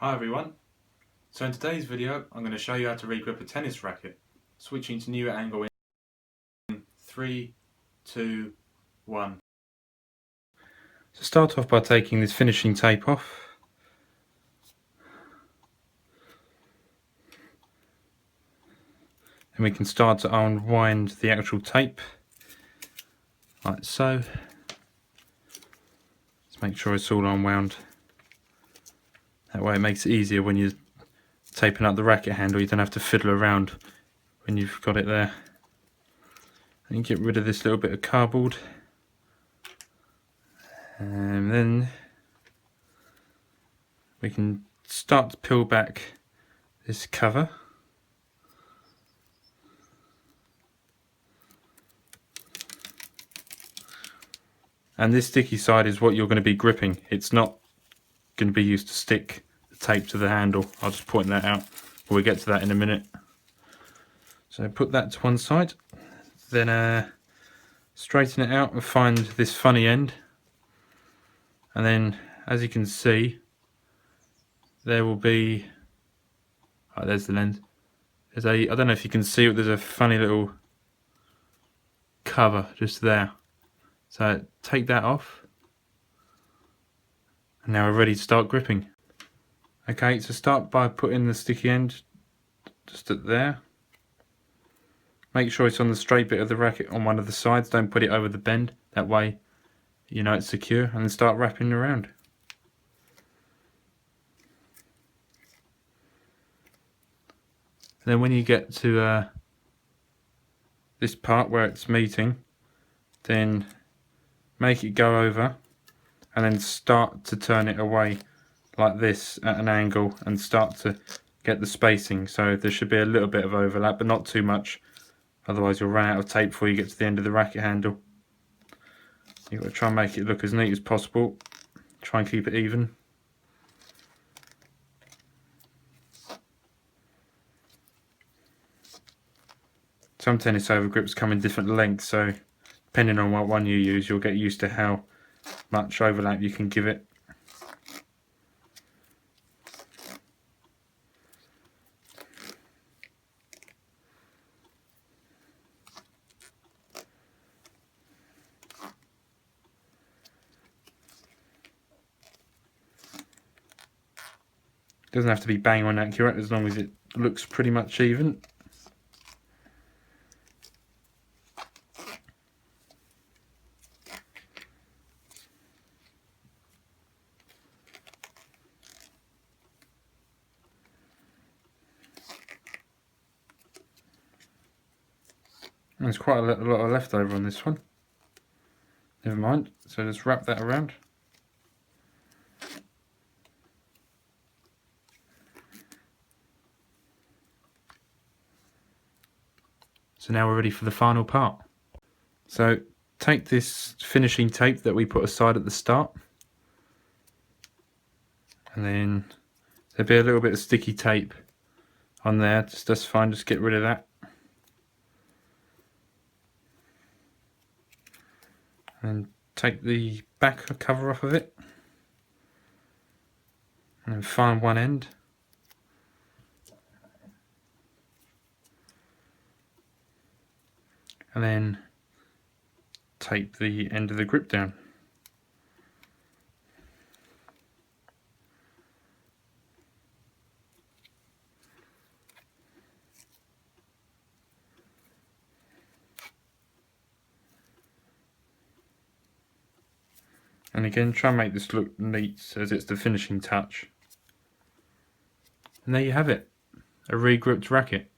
Hi everyone, so in today's video I'm going to show you how to regrip a tennis racket, switching to new angle in 3, 2, 1. So start off by taking this finishing tape off. And we can start to unwind the actual tape, like so. Let's make sure it's all unwound. That way it makes it easier when you're taping up the racket handle, you don't have to fiddle around when you've got it there. And get rid of this little bit of cardboard. And then we can start to peel back this cover. And this sticky side is what you're going to be gripping. It's not going to be used to stick the tape to the handle. I'll just point that out. We'll get to that in a minute. So put that to one side. Then straighten it out and find this funny end. And then, as you can see, there will be... Oh, there's the lens. There's a... I don't know if you can see it. There's a funny little cover just there. So take that off, and now we're ready to start gripping. Okay, so start by putting the sticky end just at there. Make sure it's on the straight bit of the racket on one of the sides, don't put it over the bend, that way you know it's secure, and then start wrapping around. And then when you get to this part where it's meeting, then make it go over and then start to turn it away like this at an angle and start to get the spacing. So there should be a little bit of overlap, but not too much, otherwise you'll run out of tape before you get to the end of the racket handle. You've got to try and make it look as neat as possible, try and keep it even. Some tennis overgrips come in different lengths, so depending on what one you use, you'll get used to how much overlap you can give it. Doesn't have to be bang on accurate as long as it looks pretty much even. There's quite a lot of leftover on this one. Never mind, so just wrap that around. So now we're ready for the final part. So take this finishing tape that we put aside at the start, and then there'll be a little bit of sticky tape on there, that's fine, just get rid of that. And take the back cover off of it, and then find one end. And then tape the end of the grip down. And again, try and make this look neat as it's the finishing touch. And there you have it, a re-gripped racket.